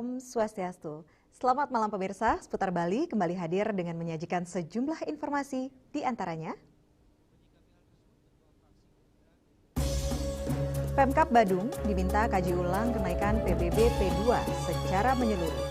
Om Swastiastu. Selamat malam pemirsa, Seputar Bali kembali hadir dengan menyajikan sejumlah informasi, di antaranya Pemkab Badung diminta kaji ulang kenaikan PBB P2 secara menyeluruh.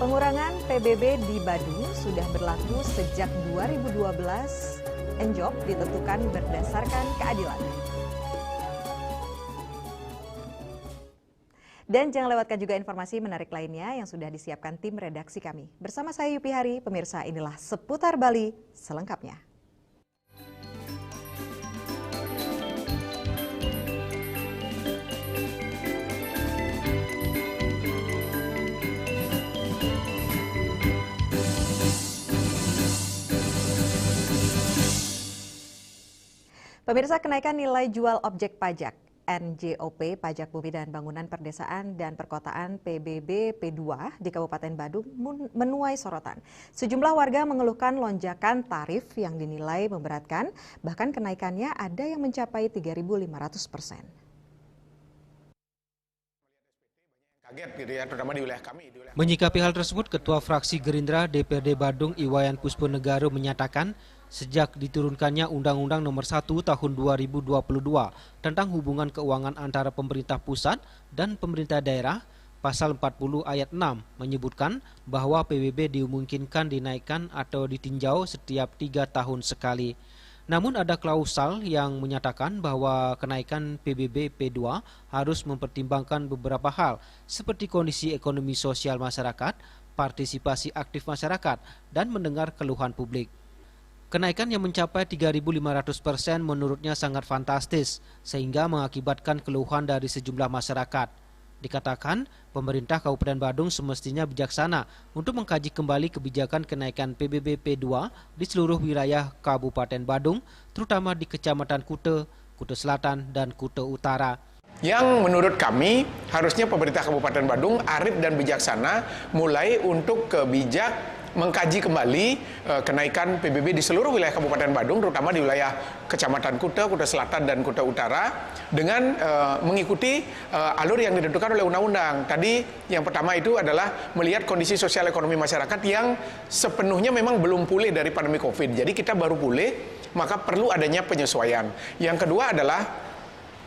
Pengurangan PBB di Badung sudah berlaku sejak 2012. Enjop ditentukan berdasarkan keadilan. Dan jangan lewatkan juga informasi menarik lainnya yang sudah disiapkan tim redaksi kami. Bersama saya Yupi Hari, pemirsa inilah Seputar Bali selengkapnya. Pemirsa, kenaikan nilai jual objek pajak NJOP Pajak Bumi dan Bangunan Perdesaan dan Perkotaan PBB P2 di Kabupaten Badung menuai sorotan. Sejumlah warga mengeluhkan lonjakan tarif yang dinilai memberatkan, bahkan kenaikannya ada yang mencapai 3.500%. Menyikapi hal tersebut, Ketua Fraksi Gerindra DPRD Badung Iwayan Pusponegaro menyatakan sejak diturunkannya Undang-Undang Nomor 1 Tahun 2022 tentang hubungan keuangan antara pemerintah pusat dan pemerintah daerah, Pasal 40 ayat 6 menyebutkan bahwa PBB dimungkinkan dinaikkan atau ditinjau setiap 3 tahun sekali. Namun ada klausal yang menyatakan bahwa kenaikan PBB P2 harus mempertimbangkan beberapa hal seperti kondisi ekonomi sosial masyarakat, partisipasi aktif masyarakat, dan mendengar keluhan publik. Kenaikan yang mencapai 3.500% menurutnya sangat fantastis sehingga mengakibatkan keluhan dari sejumlah masyarakat. Dikatakan, pemerintah Kabupaten Badung semestinya bijaksana untuk mengkaji kembali kebijakan kenaikan PBB P2 di seluruh wilayah Kabupaten Badung, terutama di Kecamatan Kute, Kute Selatan, dan Kute Utara. Yang menurut kami harusnya pemerintah Kabupaten Badung arif dan bijaksana mulai untuk bijak mengkaji kembali kenaikan PBB di seluruh wilayah Kabupaten Badung, terutama di wilayah Kecamatan Kute, Kute Selatan, dan Kute Utara dengan mengikuti alur yang ditentukan oleh undang-undang. Tadi yang pertama itu adalah melihat kondisi sosial ekonomi masyarakat yang sepenuhnya memang belum pulih dari pandemi COVID. Jadi kita baru pulih, maka perlu adanya penyesuaian. Yang kedua adalah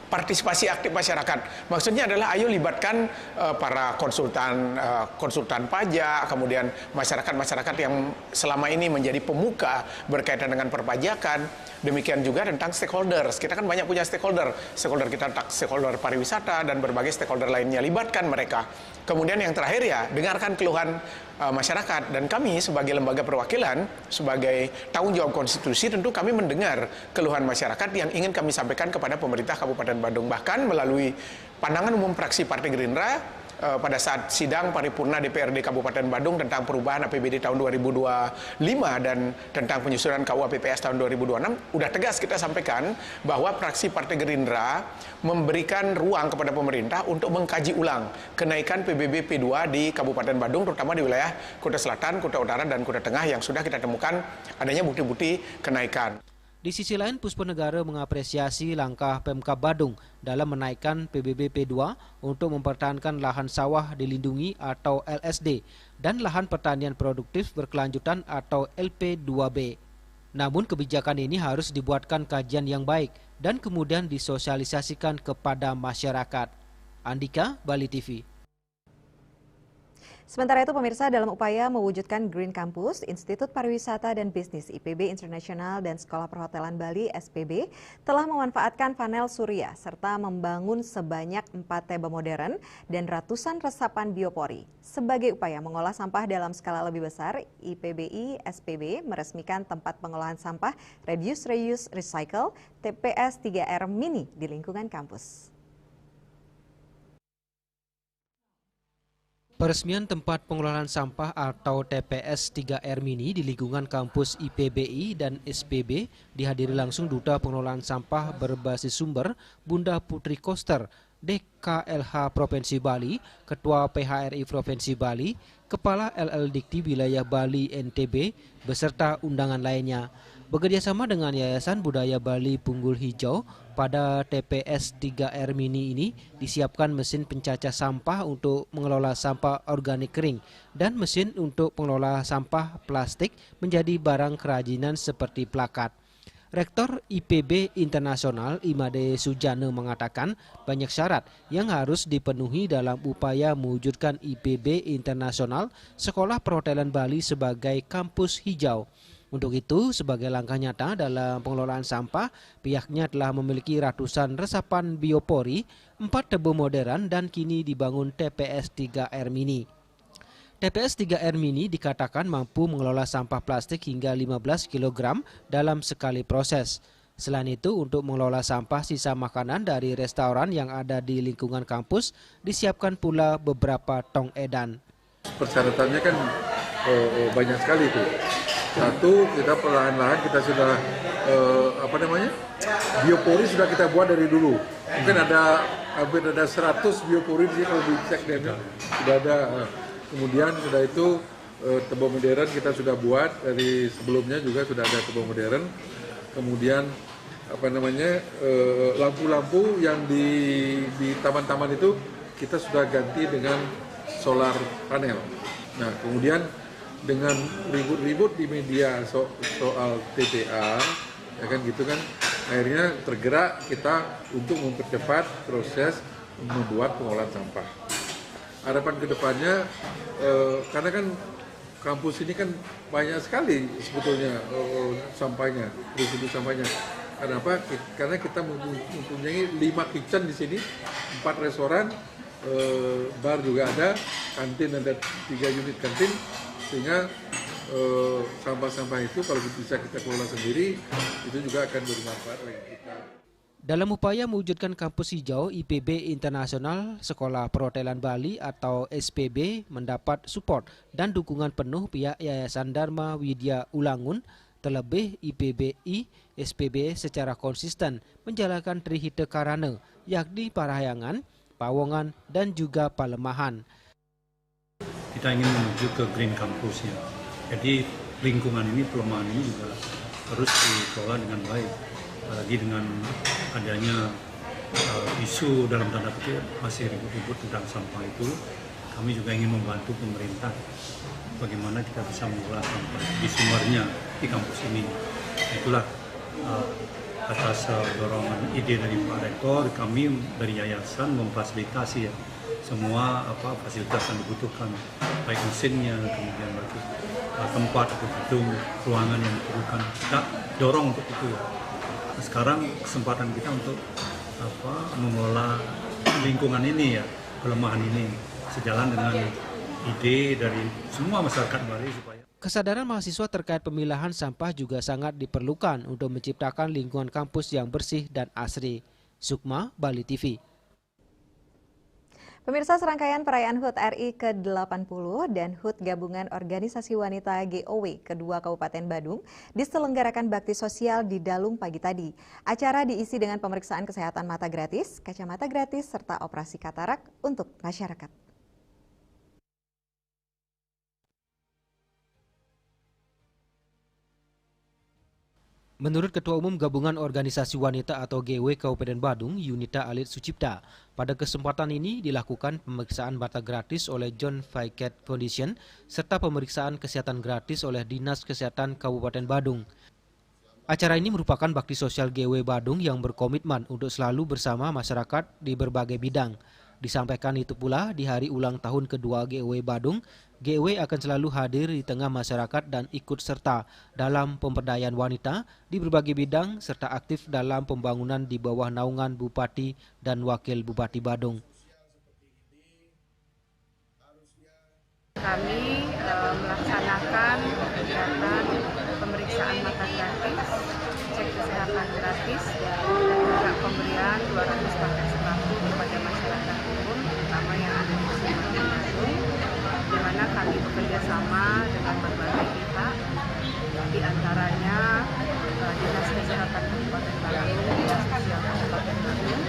partisipasi aktif masyarakat. Maksudnya adalah ayo libatkan para konsultan pajak, kemudian masyarakat-masyarakat yang selama ini menjadi pemuka berkaitan dengan perpajakan. Demikian juga tentang stakeholders. Kita kan banyak punya stakeholder. Stakeholder kita stakeholder pariwisata dan berbagai stakeholder lainnya, libatkan mereka. Kemudian yang terakhir ya, dengarkan keluhan masyarakat, dan kami sebagai lembaga perwakilan, sebagai tanggung jawab konstitusi, tentu kami mendengar keluhan masyarakat yang ingin kami sampaikan kepada pemerintah Kabupaten Badung. Bahkan melalui pandangan umum fraksi Partai Gerindra pada saat sidang paripurna DPRD Kabupaten Badung tentang perubahan APBD tahun 2025 dan tentang penyusunan KUA PPS tahun 2026, udah tegas kita sampaikan bahwa fraksi Partai Gerindra memberikan ruang kepada pemerintah untuk mengkaji ulang kenaikan PBB P2 di Kabupaten Badung, terutama di wilayah Kute Selatan, Kute Utara, dan Kute Tengah yang sudah kita temukan adanya bukti-bukti kenaikan. Di sisi lain, Pusponegaro mengapresiasi langkah Pemkab Badung dalam menaikkan PBB P2 untuk mempertahankan lahan sawah dilindungi atau LSD dan lahan pertanian produktif berkelanjutan atau LP2B. Namun kebijakan ini harus dibuatkan kajian yang baik dan kemudian disosialisasikan kepada masyarakat. Andika, Bali TV. Sementara itu pemirsa, dalam upaya mewujudkan Green Campus, Institut Pariwisata dan Bisnis IPB Internasional dan Sekolah Perhotelan Bali SPB telah memanfaatkan panel surya serta membangun sebanyak 4 teba modern dan ratusan resapan biopori. Sebagai upaya mengolah sampah dalam skala lebih besar, IPBI SPB meresmikan tempat pengolahan sampah Reduce, Reuse, Recycle TPS 3R Mini di lingkungan kampus. Peresmian tempat pengelolaan sampah atau TPS 3R Mini di lingkungan kampus IPBI dan SPB dihadiri langsung Duta Pengelolaan Sampah Berbasis Sumber Bunda Putri Koster, DKLH Provinsi Bali, Ketua PHRI Provinsi Bali, Kepala LL Dikti Wilayah Bali NTB, beserta undangan lainnya. Bekerjasama dengan Yayasan Budaya Bali Punggul Hijau, pada TPS 3R Mini ini disiapkan mesin pencacah sampah untuk mengelola sampah organik kering dan mesin untuk mengelola sampah plastik menjadi barang kerajinan seperti plakat. Rektor IPB Internasional Imade Sujana mengatakan banyak syarat yang harus dipenuhi dalam upaya mewujudkan IPB Internasional Sekolah Perhotelan Bali sebagai kampus hijau. Untuk itu, sebagai langkah nyata dalam pengelolaan sampah, pihaknya telah memiliki ratusan resapan biopori, 4 tebo modern dan kini dibangun TPS 3R Mini. TPS 3R Mini dikatakan mampu mengelola sampah plastik hingga 15 kg dalam sekali proses. Selain itu, untuk mengelola sampah sisa makanan dari restoran yang ada di lingkungan kampus, disiapkan pula beberapa tong edan. Persyaratannya kan banyak sekali tuh. Satu, kita perlahan-lahan kita sudah biopori sudah kita buat dari dulu. Mungkin hampir ada 100 biopori di sini kalau dicek dan sudah ada. Kemudian sudah itu tebo modern kita sudah buat dari sebelumnya juga sudah ada tebo modern. Kemudian lampu-lampu yang di taman-taman itu kita sudah ganti dengan solar panel. Nah, kemudian dengan ribut-ribut di media soal TPA, ya kan gitu kan, akhirnya tergerak kita untuk mempercepat proses membuat pengolahan sampah. Harapan kedepannya, karena kan kampus ini kan banyak sekali sebetulnya sampahnya, residu sampahnya. Kenapa? Karena kita mempunyai 5 kitchen di sini, 4 restoran, bar juga ada, kantin ada 3 unit kantin. Sehingga sampah-sampah itu kalau bisa kita kelola sendiri, itu juga akan bermanfaat bagi kita. Dalam upaya mewujudkan kampus hijau, IPB Internasional Sekolah Perhotelan Bali atau SPB mendapat support dan dukungan penuh pihak Yayasan Dharma Widya Ulangun. Terlebih IPBI SPB secara konsisten menjalankan Trihita Karana, yakni Parahyangan, Pawongan, dan juga Palemahan. Kita ingin menuju ke Green Campus ya. Jadi lingkungan ini, pelemahan ini juga harus dikelola dengan baik. Apalagi dengan adanya isu dalam tanda petik masih ribut-ribut tentang sampah itu, kami juga ingin membantu pemerintah bagaimana kita bisa mengelola sampah di sumbernya di kampus ini. Itulah atas dorongan ide dari Pak Rektor, kami dari yayasan memfasilitasi ya semua fasilitas yang dibutuhkan, baik mesinnya, kemudian bagi tempat atau gedung, ruangan yang diperlukan. Kita dorong untuk itu. Nah, sekarang kesempatan kita untuk mengelola lingkungan ini ya, pelemahan ini sejalan dengan ide dari semua masyarakat Bali supaya Kesadaran mahasiswa terkait pemilahan sampah juga sangat diperlukan untuk menciptakan lingkungan kampus yang bersih dan asri. Sukma, Bali TV. Pemirsa, serangkaian perayaan HUT RI ke-80 dan HUT Gabungan Organisasi Wanita GOW kedua Kabupaten Badung diselenggarakan bakti sosial di Dalung pagi tadi. Acara diisi dengan pemeriksaan kesehatan mata gratis, kacamata gratis, serta operasi katarak untuk masyarakat. Menurut Ketua Umum Gabungan Organisasi Wanita atau GW Kabupaten Badung, Yunita Alit Sucipta, pada kesempatan ini dilakukan pemeriksaan mata gratis oleh John Vicat Foundation serta pemeriksaan kesehatan gratis oleh Dinas Kesehatan Kabupaten Badung. Acara ini merupakan bakti sosial GW Badung yang berkomitmen untuk selalu bersama masyarakat di berbagai bidang. Disampaikan itu pula di hari ulang tahun kedua GEW Badung, GEW akan selalu hadir di tengah masyarakat dan ikut serta dalam pemberdayaan wanita di berbagai bidang serta aktif dalam pembangunan di bawah naungan Bupati dan Wakil Bupati Badung. Kami melaksanakan kegiatan pemeriksaan mata gratis, cek kesehatan gratis, dan juga pemberian 200 paket sembako kepada masyarakat umum, terutama yang ada di Kabupaten Badung, di mana kami bekerja sama dengan berbagai pihak, di antaranya Dinas Kesehatan Kabupaten Badung, Dinas Sosial Kabupaten Badung,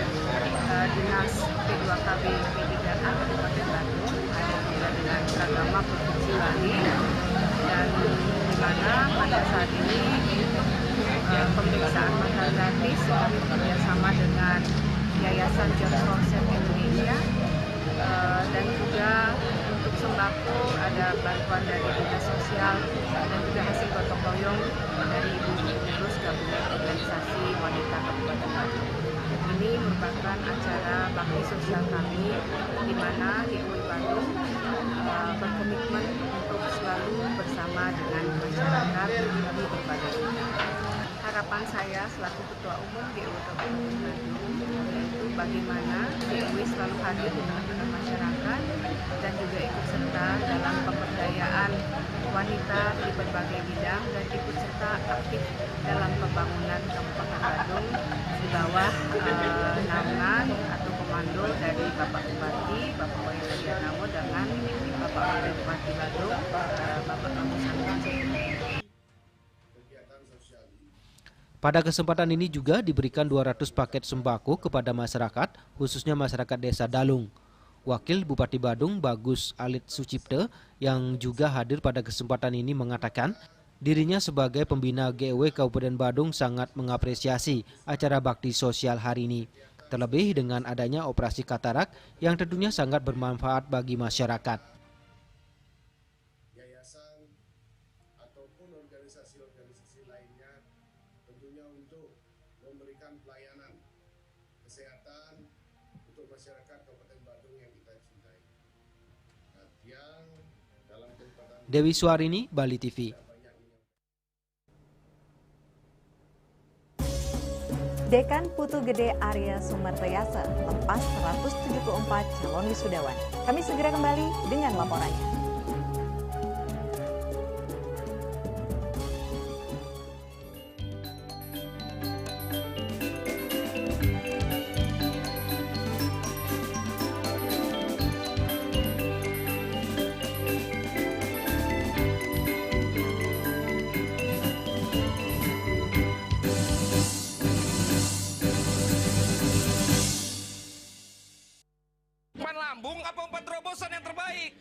Dinas P2KB P3A Kabupaten Badung, dengan Seragama Provinsi Bali, dan di mana pada saat ini untuk pemeriksaan mata gratis kami bekerjasama dengan Yayasan John Roset Indonesia, dan juga untuk sembako ada bantuan dari Dinas Sosial dan juga hasil gotong royong dari Ibu Pengurus Gabungan Organisasi Wanita Kabupaten Badung. Ini merupakan acara bakti sosial kami di mana GEW Badung berkomitmen untuk selalu bersama dengan masyarakat di berbagai bidang. Harapan saya selaku Ketua Umum GEW Kabupaten Badung yaitu bagaimana GEW selalu hadir di tengah-tengah masyarakat dan juga ikut serta dalam pemberdayaan wanita di berbagai bidang dan ikut serta aktif dalam pembangunan Kabupaten Badung di bawah naungan atau komando dari Bapak Bupati, Bapak Wali Kota dengan Bapak Wakil Bupati Badung, Bapak Agus Santoso. Pada kesempatan ini juga diberikan 200 paket sembako kepada masyarakat, khususnya masyarakat Desa Dalung. Wakil Bupati Badung Bagus Alit Sucipte yang juga hadir pada kesempatan ini mengatakan dirinya sebagai pembina GEW Kabupaten Badung sangat mengapresiasi acara bakti sosial hari ini. Terlebih dengan adanya operasi katarak yang tentunya sangat bermanfaat bagi masyarakat. Yayasan ataupun organisasi-organisasi lainnya tentunya untuk memberikan pelayanan kesehatan untuk masyarakat Kabupaten Badung yang kita cintai. Dewi Suarini, Bali TV. Dekan Putu Gede Arya Sumertayasa lepas 174 calon wisudawan. Kami segera kembali dengan laporannya. Lambung apa umpan terobosan yang terbaik?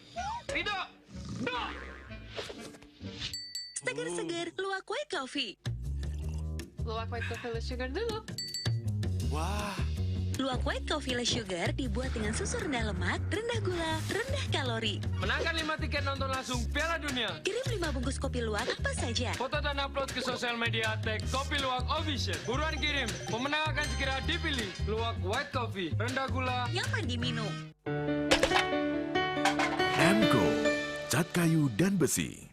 Ridho! Seger-seger, luwak white coffee. Luwak white coffee less sugar dulu. Wah! Luwak white coffee less sugar dibuat dengan susu rendah lemak, rendah gula, rendah kalori. Menangkan 5 tiket nonton langsung Piala Dunia. Kirim 5 bungkus kopi luwak apa saja. Foto dan upload ke sosial media tag Kopi Luwak Official. Buruan kirim, pemenang akan segera dipilih. Luwak white coffee, rendah gula, nyaman diminum. Emco, cat kayu dan besi.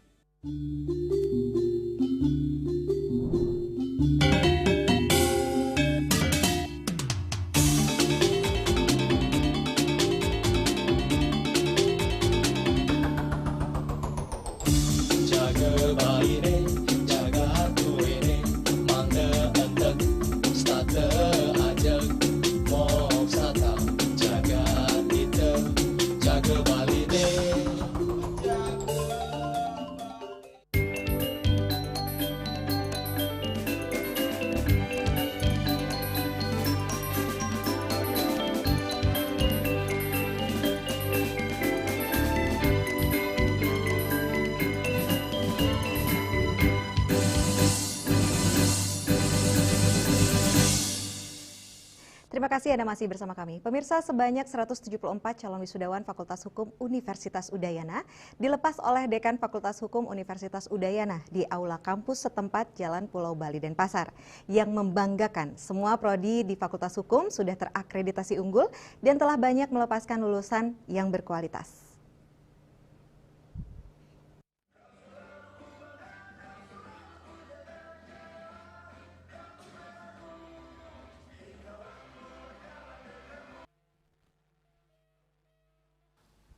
kasih Anda masih bersama kami. Pemirsa, sebanyak 174 calon wisudawan Fakultas Hukum Universitas Udayana dilepas oleh Dekan Fakultas Hukum Universitas Udayana di aula kampus setempat Jalan Pulau Bali Denpasar. Yang membanggakan, semua prodi di Fakultas Hukum sudah terakreditasi unggul dan telah banyak melepaskan lulusan yang berkualitas.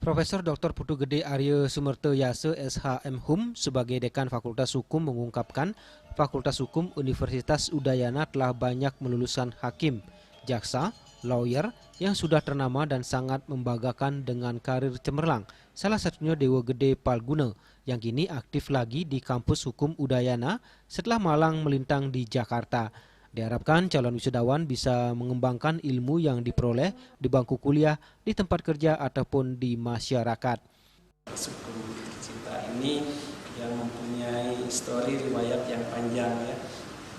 Profesor Dr. Putu Gede Arya Sumerto Yase SHM Hum sebagai Dekan Fakultas Hukum mengungkapkan Fakultas Hukum Universitas Udayana telah banyak meluluskan hakim, jaksa, lawyer yang sudah ternama dan sangat membanggakan dengan karir cemerlang. Salah satunya Dewa Gede Palguna yang kini aktif lagi di kampus Hukum Udayana setelah malang melintang di Jakarta. Diharapkan calon wisudawan bisa mengembangkan ilmu yang diperoleh di bangku kuliah, di tempat kerja ataupun di masyarakat. Hukum kita ini yang mempunyai histori riwayat yang panjang ya.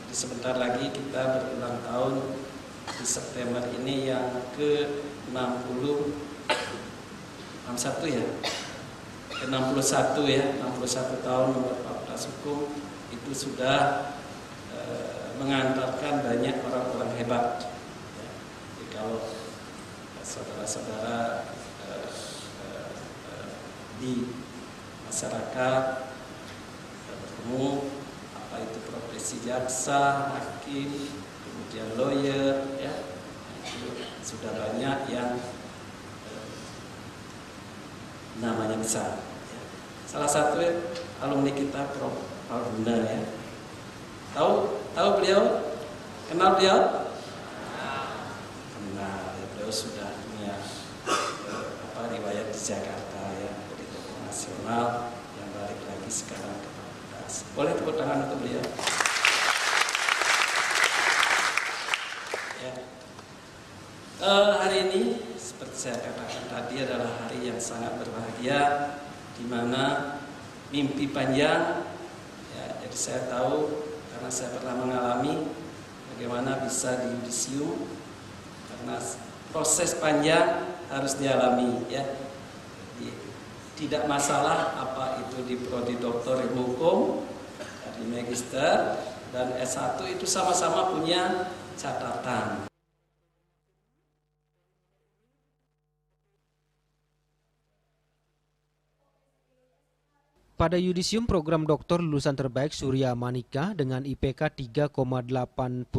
Sebentar lagi kita berulang tahun di September ini yang ke-61 ya. Ke-61 ya, 61 tahun nomor Fakultas Hukum itu sudah mengantarkan banyak orang-orang hebat. Ya. Jadi kalau saudara-saudara di masyarakat bertemu apa itu profesi jaksa, hakim, kemudian lawyer, ya itu sudah banyak yang namanya besar. Ya. Salah satu alumni kita Prof. Palguna ya. Tahu beliau? Kenal beliau? Kenal. Beliau sudah punya riwayat di Jakarta ya, jadi tokoh nasional yang balik lagi sekarang ke fakultas. Boleh tepuk tangan untuk beliau. Ya. Hari ini seperti saya katakan tadi adalah hari yang sangat berbahagia, di mana mimpi panjang. Ya, jadi saya tahu. Karena saya pernah mengalami bagaimana bisa di yudisium, karena proses panjang harus dialami ya. Jadi, tidak masalah apa itu di prodi doktor ilmu hukum, di magister dan S1 itu sama-sama punya catatan. Pada yudisium program doktor lulusan terbaik Surya Manika dengan IPK 3,89.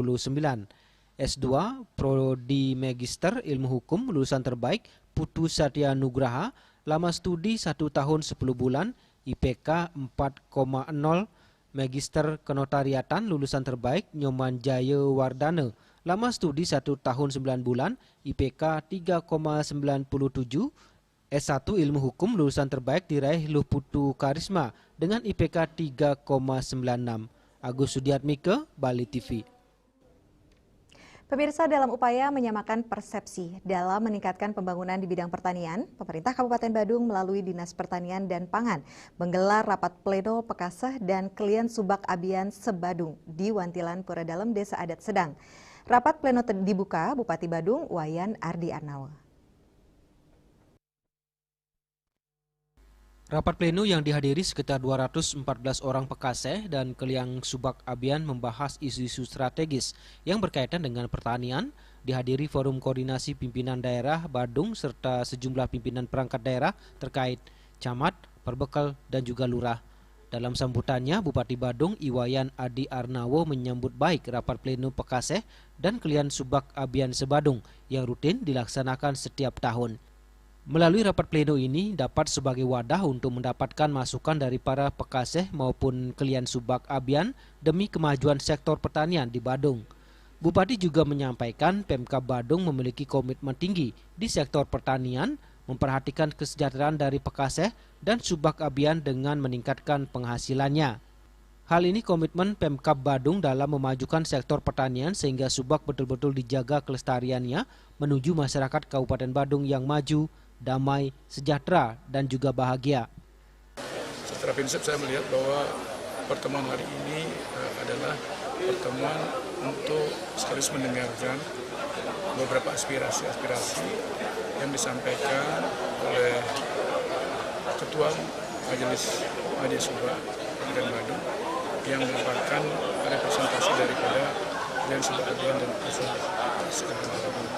S2 Prodi Magister Ilmu Hukum lulusan terbaik Putu Satya Nugraha, lama studi 1 tahun 10 bulan, IPK 4,0. Magister Kenotariatan lulusan terbaik Nyoman Jaya Wardana, lama studi 1 tahun 9 bulan, IPK 3,97. S1 Ilmu Hukum lulusan terbaik diraih Luh Putu Karisma dengan IPK 3,96. Agus Sudiatmike, Bali TV. Pemirsa, dalam upaya menyamakan persepsi dalam meningkatkan pembangunan di bidang pertanian, pemerintah Kabupaten Badung melalui Dinas Pertanian dan Pangan menggelar rapat pleno Pekaseh dan Klien Subak Abian Sebadung di Wantilan Pura Dalem, Desa Adat Sedang. Rapat pleno dibuka Bupati Badung Wayan Ardi Arnawa. Rapat pleno yang dihadiri sekitar 214 orang Pekaseh dan Klien Subak Abian membahas isu-isu strategis yang berkaitan dengan pertanian, dihadiri forum koordinasi pimpinan daerah Badung serta sejumlah pimpinan perangkat daerah terkait, camat, perbekal, dan juga lurah. Dalam sambutannya, Bupati Badung Iwayan Adi Arnawo menyambut baik rapat pleno Pekaseh dan Klien Subak Abian Sebadung yang rutin dilaksanakan setiap tahun. Melalui rapat pleno ini dapat sebagai wadah untuk mendapatkan masukan dari para Pekaseh maupun Klien Subak Abian demi kemajuan sektor pertanian di Badung. Bupati juga menyampaikan Pemkab Badung memiliki komitmen tinggi di sektor pertanian, memperhatikan kesejahteraan dari Pekaseh dan Subak Abian dengan meningkatkan penghasilannya. Hal ini komitmen Pemkab Badung dalam memajukan sektor pertanian sehingga Subak betul-betul dijaga kelestariannya menuju masyarakat Kabupaten Badung yang maju, damai, sejahtera, dan juga bahagia. Secara prinsip saya melihat bahwa pertemuan hari ini adalah pertemuan untuk sekaligus mendengarkan beberapa aspirasi-aspirasi yang disampaikan oleh Ketua Majelis Subak Kabupaten Badung yang merupakan representasi daripada Dinas Subak Abian dan Pusat Badung.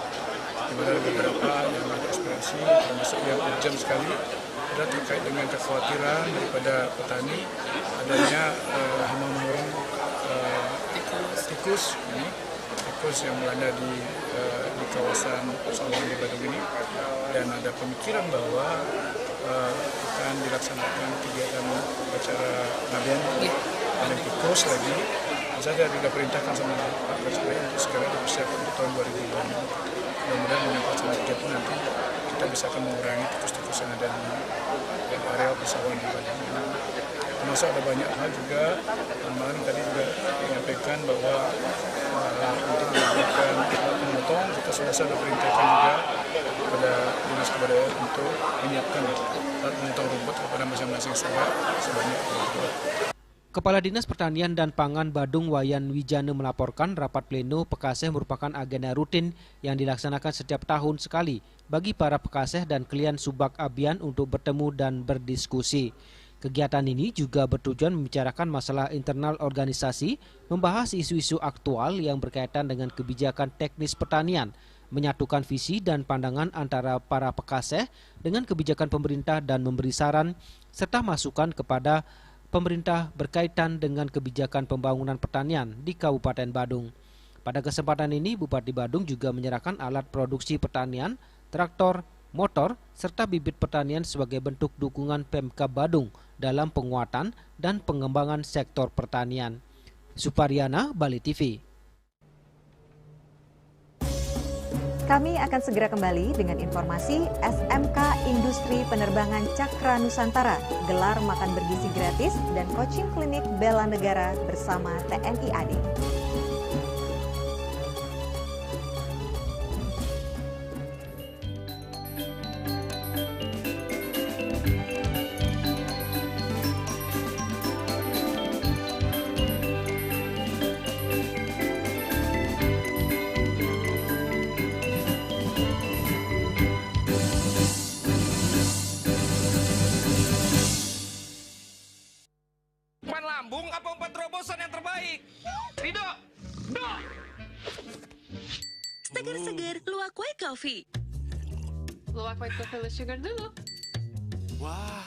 Di mana beberapa yang ada aspirasi, termasuk yang urgent sekali, ada terkait dengan kekhawatiran daripada petani adanya hama tikus yang melanda di kawasan persawahan di Badung ini, dan ada pemikiran bahwa akan dilaksanakan kegiatan upacara ngaben tikus lagi. Saya sudah perintahkan sama Pak Presiden untuk segera dipersiapkan untuk tahun 2020. Mudah-mudahan dengan pelaksanaan kegiatan nanti kita bisa akan mengurangi tikus-tikus yang ada di area persawahan di Badung. Termasuk ada banyak hal juga, kemarin tadi juga menyampaikan bahwa untuk melakukan pemotong, kita sudah perintahkan juga kepada Dinas Kebudayaan untuk menyiapkan alat pemotong rumput kepada masing-masing subak sebanyak 2. Kepala Dinas Pertanian dan Pangan Badung Wayan Wijana melaporkan rapat pleno Pekaseh merupakan agenda rutin yang dilaksanakan setiap tahun sekali bagi para Pekaseh dan klien Subak Abian untuk bertemu dan berdiskusi. Kegiatan ini juga bertujuan membicarakan masalah internal organisasi, membahas isu-isu aktual yang berkaitan dengan kebijakan teknis pertanian, menyatukan visi dan pandangan antara para Pekaseh dengan kebijakan pemerintah dan memberi saran serta masukan kepada pemerintah berkaitan dengan kebijakan pembangunan pertanian di Kabupaten Badung. Pada kesempatan ini, Bupati Badung juga menyerahkan alat produksi pertanian, traktor, motor, serta bibit pertanian sebagai bentuk dukungan Pemkab Badung dalam penguatan dan pengembangan sektor pertanian. Supariana, Bali TV. Kami akan segera kembali dengan informasi SMK Industri Penerbangan Cakra Nusantara gelar makan bergizi gratis dan coaching klinik bela negara bersama TNI AD. Lambung apa umpan terobosan yang terbaik? Rido! Do! Seger-seger Luwak White Coffee. Luwak White Coffee less sugar dulu. Wah!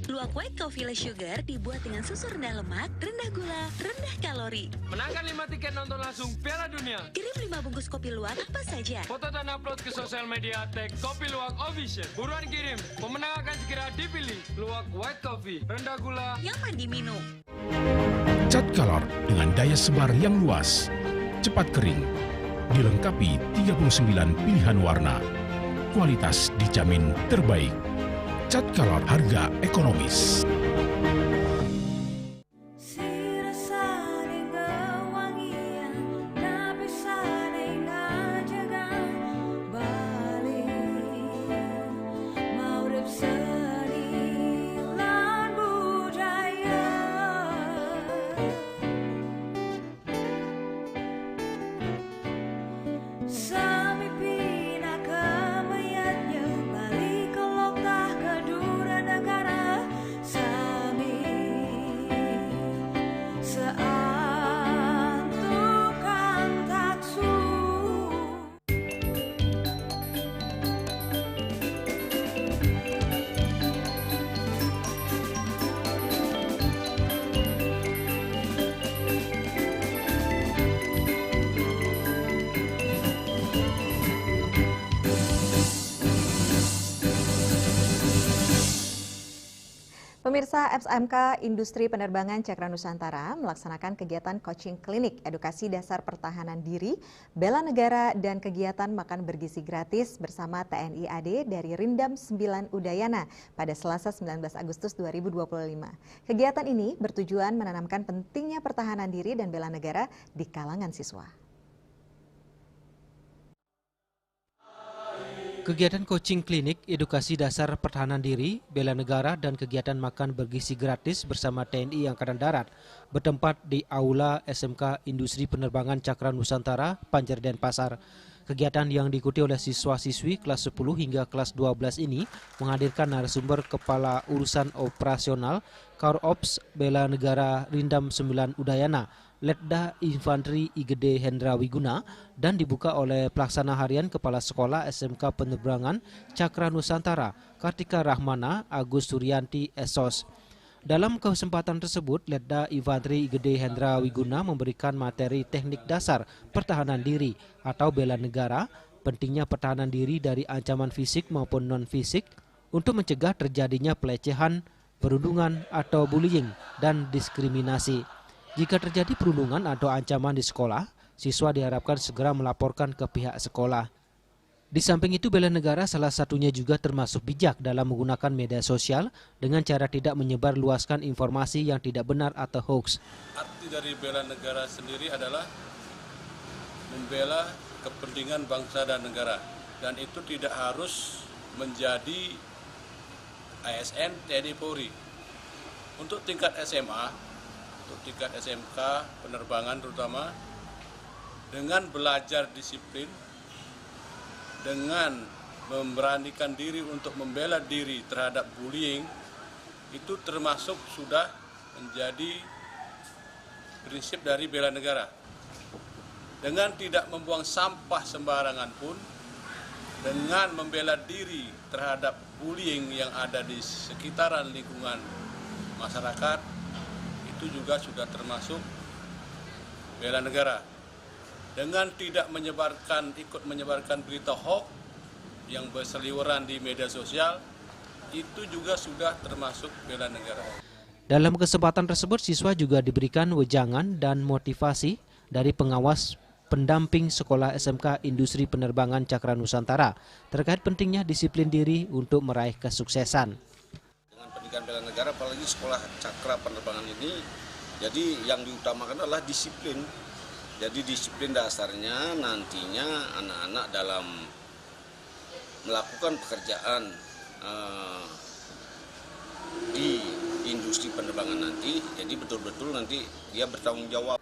Luwak White Coffee less sugar dibuat dengan susu rendah lemak, rendah gula, rendah kalori. Menangkan 5 tiket nonton langsung Piala Dunia. Kirim 5 bungkus kopi luwak apa saja. Foto dan upload ke sosial media tag Kopi Luwak Official. Buruan kirim, pemenang akan segera dipilih. Luwak White Coffee, rendah gula, nyaman diminum. Cat Color dengan daya sebar yang luas, cepat kering, dilengkapi 39 pilihan warna. Kualitas dijamin terbaik. Cat Color harga ekonomis. Pemirsa, SMK Industri Penerbangan Cakra Nusantara melaksanakan kegiatan coaching klinik, edukasi dasar pertahanan diri, bela negara, dan kegiatan makan bergizi gratis bersama TNI AD dari Rindam 9 Udayana pada Selasa 19 Agustus 2025. Kegiatan ini bertujuan menanamkan pentingnya pertahanan diri dan bela negara di kalangan siswa. Kegiatan coaching klinik, edukasi dasar pertahanan diri, bela negara, dan kegiatan makan bergizi gratis bersama TNI Angkatan Darat bertempat di Aula SMK Industri Penerbangan Cakra Nusantara, Panjer Denpasar. Kegiatan yang diikuti oleh siswa-siswi kelas 10 hingga kelas 12 ini menghadirkan narasumber Kepala Urusan Operasional Kor-Ops Bela Negara Rindam 9 Udayana, Letda Infanteri IGD Hendra Wiguna, dan dibuka oleh Pelaksana Harian Kepala Sekolah SMK Penerbangan Cakra Nusantara, Kartika Rahmana Agus Suryanti Esos. Dalam kesempatan tersebut, Letda Infanteri IGD Hendra Wiguna memberikan materi teknik dasar pertahanan diri atau bela negara, pentingnya pertahanan diri dari ancaman fisik maupun non-fisik untuk mencegah terjadinya pelecehan, perundungan atau bullying dan diskriminasi. Jika terjadi perundungan atau ancaman di sekolah, siswa diharapkan segera melaporkan ke pihak sekolah. Di samping itu, bela negara salah satunya juga termasuk bijak dalam menggunakan media sosial dengan cara tidak menyebar luaskan informasi yang tidak benar atau hoax. Arti dari bela negara sendiri adalah membela kepentingan bangsa dan negara. Dan itu tidak harus menjadi ASN, TNI, Polri. Untuk tingkat SMA, untuk tingkat SMK, penerbangan terutama, dengan belajar disiplin, dengan memberanikan diri untuk membela diri terhadap bullying, itu termasuk sudah menjadi prinsip dari bela negara. Dengan tidak membuang sampah sembarangan pun, dengan membela diri terhadap bullying yang ada di sekitaran lingkungan masyarakat, itu juga sudah termasuk bela negara. Dengan tidak ikut menyebarkan berita hoax yang berseliweran di media sosial, itu juga sudah termasuk bela negara. Dalam kesempatan tersebut, siswa juga diberikan wejangan dan motivasi dari pengawas pendamping Sekolah SMK Industri Penerbangan Cakra Nusantara terkait pentingnya disiplin diri untuk meraih kesuksesan. Dengan pendidikan bela negara, apalagi Sekolah Cakra Penerbangan ini, jadi yang diutamakan adalah disiplin. Jadi disiplin dasarnya nantinya anak-anak dalam melakukan pekerjaan di industri penerbangan nanti, jadi betul-betul nanti dia bertanggung jawab.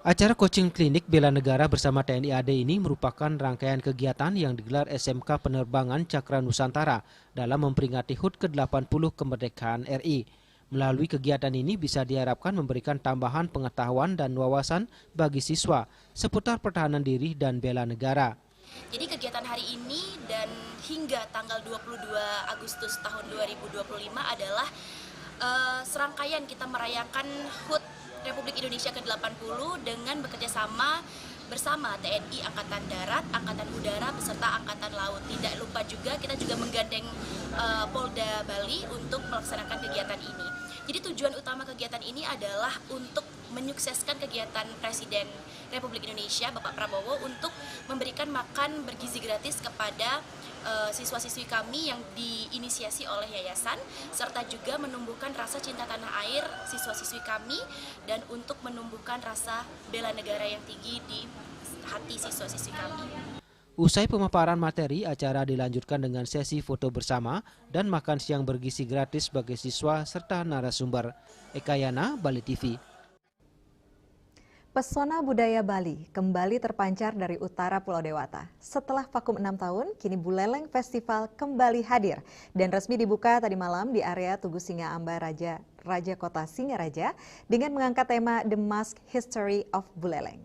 Acara coaching klinik bela negara bersama TNI AD ini merupakan rangkaian kegiatan yang digelar SMK Penerbangan Cakra Nusantara dalam memperingati HUT ke-80 kemerdekaan RI. Melalui kegiatan ini bisa diharapkan memberikan tambahan pengetahuan dan wawasan bagi siswa seputar pertahanan diri dan bela negara. Jadi kegiatan hari ini dan hingga tanggal 22 Agustus tahun 2025 adalah serangkaian kita merayakan HUT Republik Indonesia ke-80 dengan bekerjasama bersama TNI Angkatan Darat, Angkatan Udara, beserta Angkatan Laut. Tidak lupa juga kita juga menggandeng Polda Bali untuk melaksanakan kegiatan ini. Jadi tujuan utama kegiatan ini adalah untuk menyukseskan kegiatan Presiden Republik Indonesia Bapak Prabowo untuk memberikan makan bergizi gratis kepada siswa-siswi kami yang diinisiasi oleh yayasan, serta juga menumbuhkan rasa cinta tanah air siswa-siswi kami dan untuk menumbuhkan rasa bela negara yang tinggi di hati siswa-siswi kami. Usai pemaparan materi, acara dilanjutkan dengan sesi foto bersama dan makan siang bergizi gratis bagi siswa serta narasumber. Eka Yana, Bali TV. Pesona budaya Bali kembali terpancar dari utara Pulau Dewata. Setelah vakum 6 tahun, kini Buleleng Festival kembali hadir dan resmi dibuka tadi malam di area Tugu Singa Amba Raja Kota Singaraja dengan mengangkat tema The Mask History of Buleleng.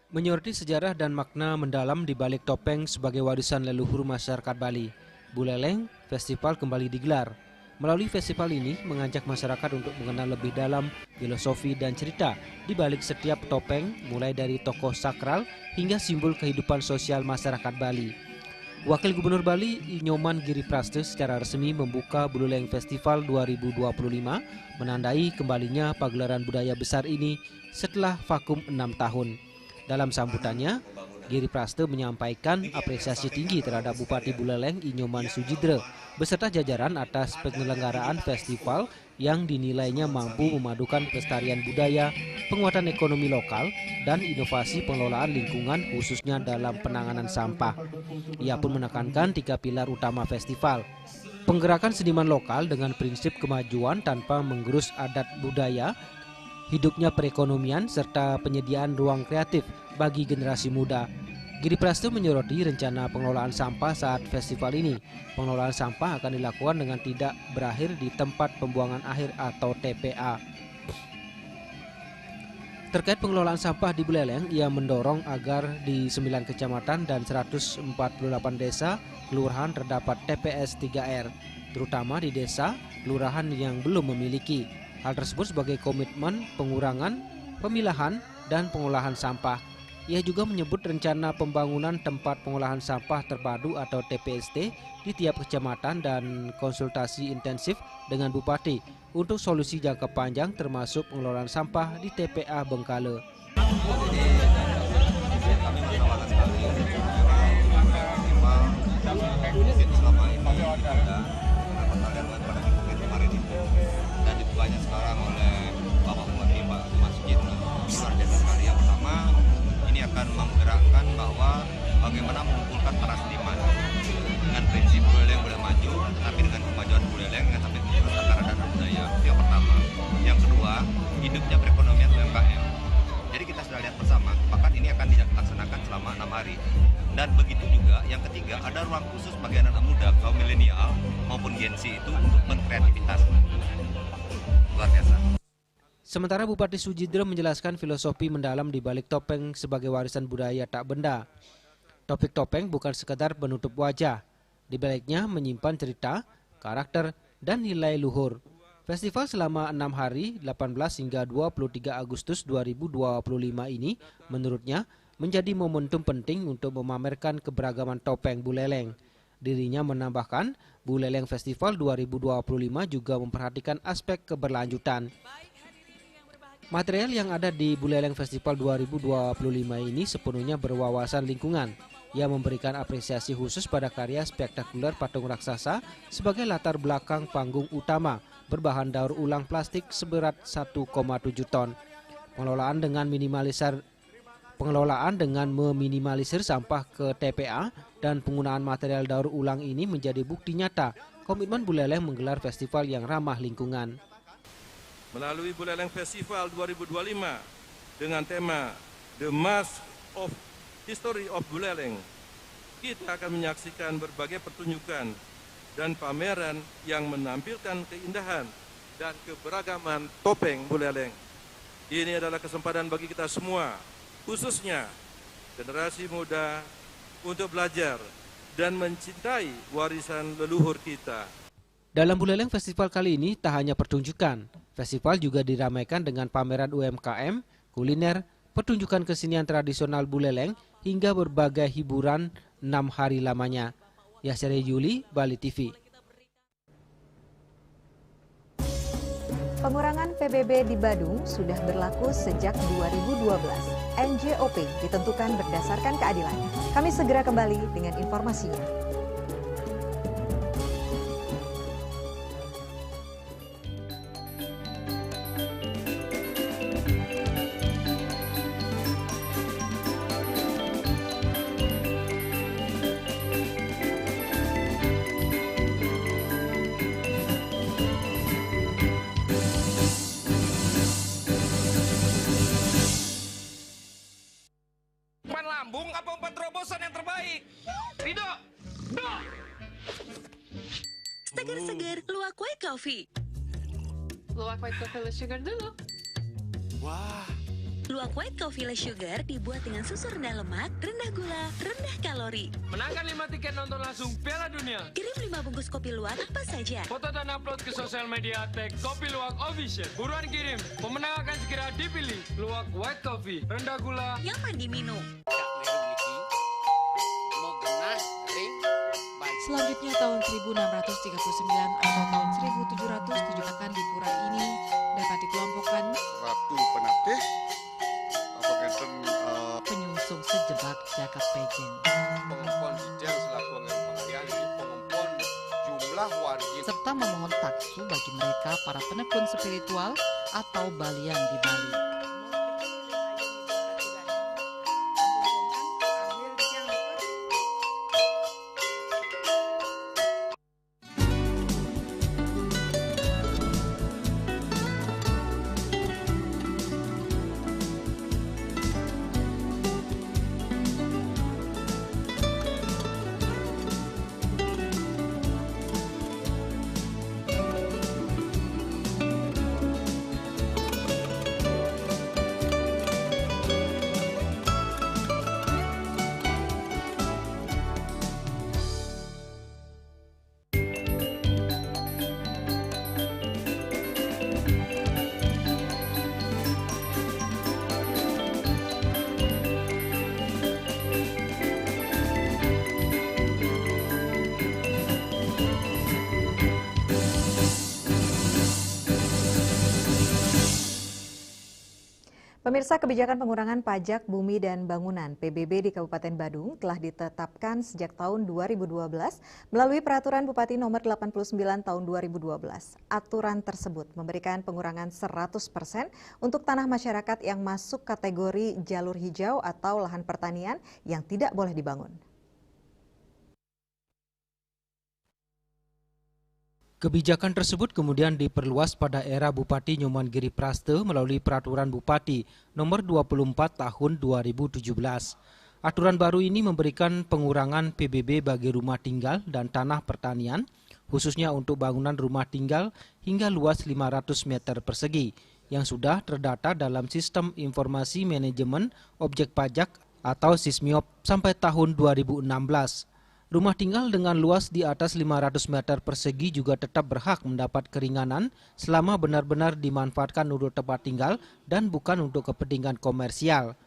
Menyoroti sejarah dan makna mendalam di balik topeng sebagai warisan leluhur masyarakat Bali, Buleleng Festival kembali digelar. Melalui festival ini mengajak masyarakat untuk mengenal lebih dalam filosofi dan cerita di balik setiap topeng, mulai dari tokoh sakral hingga simbol kehidupan sosial masyarakat Bali. Wakil Gubernur Bali Nyoman Giripraste secara resmi membuka Buleleng Festival 2025, menandai kembalinya pagelaran budaya besar ini setelah vakum 6 tahun. Dalam sambutannya, Giripraste menyampaikan apresiasi tinggi terhadap Bupati Buleleng Nyoman Sujidre beserta jajaran atas penyelenggaraan festival yang dinilainya mampu memadukan pelestarian budaya, penguatan ekonomi lokal, dan inovasi pengelolaan lingkungan khususnya dalam penanganan sampah. Ia pun menekankan 3 pilar utama festival. Penggerakan seniman lokal dengan prinsip kemajuan tanpa menggerus adat budaya, hidupnya perekonomian serta penyediaan ruang kreatif bagi generasi muda. Giri Prasto menyoroti rencana pengelolaan sampah saat festival ini. Pengelolaan sampah akan dilakukan dengan tidak berakhir di tempat pembuangan akhir atau TPA. Terkait pengelolaan sampah di Buleleng, ia mendorong agar di 9 kecamatan dan 148 desa kelurahan terdapat TPS 3R, terutama di desa kelurahan yang belum memiliki. Hal tersebut sebagai komitmen pengurangan, pemilahan, dan pengolahan sampah. Ia juga menyebut rencana pembangunan tempat pengolahan sampah terpadu atau TPST di tiap kecamatan dan konsultasi intensif dengan Bupati untuk solusi jangka panjang termasuk pengelolaan sampah di TPA Bengkale. Dan dibukanya sekarang oleh Bapak Bupati Pak Masjid luar biasa sekali. Yang pertama, ini akan menggerakkan bahwa bagaimana mengumpulkan para seniman dengan prinsip Buleleng boleh maju, tapi dengan kemajuan Buleleng dengan sampai akar dan budaya. Itu yang pertama. Yang kedua, hidupnya perekonomian UMKM. Jadi kita sudah lihat bersama, bahkan ini akan dilaksanakan selama 6 hari. Dan begitu juga yang ketiga, ada ruang khusus bagi anak-anak muda, kaum milenial maupun Gen Z itu untuk berkreativitas. Luar biasa. Sementara Bupati Sujidro menjelaskan filosofi mendalam di balik topeng sebagai warisan budaya tak benda. Topik topeng bukan sekedar penutup wajah, di baliknya menyimpan cerita, karakter, dan nilai luhur. Festival selama 6 hari, 18 hingga 23 Agustus 2025 ini menurutnya menjadi momentum penting untuk memamerkan keberagaman topeng Buleleng. Dirinya menambahkan, Buleleng Festival 2025 juga memperhatikan aspek keberlanjutan. Material yang ada di Buleleng Festival 2025 ini sepenuhnya berwawasan lingkungan. Ia memberikan apresiasi khusus pada karya spektakuler patung raksasa sebagai latar belakang panggung utama berbahan daur ulang plastik seberat 1,7 ton. Pengelolaan dengan meminimalisir sampah ke TPA dan penggunaan material daur ulang ini menjadi bukti nyata komitmen Buleleng menggelar festival yang ramah lingkungan. Melalui Buleleng Festival 2025 dengan tema The Mask of History of Buleleng, kita akan menyaksikan berbagai pertunjukan dan pameran yang menampilkan keindahan dan keberagaman topeng Buleleng. Ini adalah kesempatan bagi kita semua, khususnya generasi muda, untuk belajar dan mencintai warisan leluhur kita. Dalam Buleleng Festival kali ini tak hanya pertunjukan, festival juga diramaikan dengan pameran UMKM, kuliner, pertunjukan kesenian tradisional Buleleng, hingga berbagai hiburan 6 hari lamanya. Yasir Yuli, Bali TV. Pengurangan PBB di Badung sudah berlaku sejak 2012. NJOP ditentukan berdasarkan keadilan. Kami segera kembali dengan informasinya. Lambung apa 4 terobosan yang terbaik? Ridho! Seger-seger, luwak white coffee. Luwak white coffee less sugar dulu. Wah. Luwak white coffee less sugar dibuat dengan susu rendah lemak, rendah gula, rendah kalori. Menangkan 5 tiket nonton langsung Piala Dunia. Kirim 5 bungkus kopi luwak apa saja. Foto dan upload ke sosial media tag Kopi Luwak Official. Buruan kirim, pemenang akan segera dipilih. Luwak white coffee, rendah gula, nyaman diminum. Selanjutnya tahun 1639 atau tahun 1707 akan di pura ini dapat dikelompokkan Ratu Penatih atau penyungsung sejebak jagat pejeng. Pengumpul Dijeng selaku pengalian pengumpul jumlah warga serta memohon taksu bagi mereka para penekun spiritual atau balian di Bali. Pemirsa, kebijakan pengurangan pajak bumi dan bangunan PBB di Kabupaten Badung telah ditetapkan sejak tahun 2012 melalui Peraturan Bupati Nomor 89 Tahun 2012. Aturan tersebut memberikan pengurangan 100% untuk tanah masyarakat yang masuk kategori jalur hijau atau lahan pertanian yang tidak boleh dibangun. Kebijakan tersebut kemudian diperluas pada era Bupati Nyoman Giri Praste melalui Peraturan Bupati Nomor 24 Tahun 2017. Aturan baru ini memberikan pengurangan PBB bagi rumah tinggal dan tanah pertanian, khususnya untuk bangunan rumah tinggal hingga luas 500 meter persegi, yang sudah terdata dalam Sistem Informasi Manajemen Objek Pajak atau SISMIOP sampai tahun 2016. Rumah tinggal dengan luas di atas 500 meter persegi juga tetap berhak mendapat keringanan selama benar-benar dimanfaatkan untuk tempat tinggal dan bukan untuk kepentingan komersial.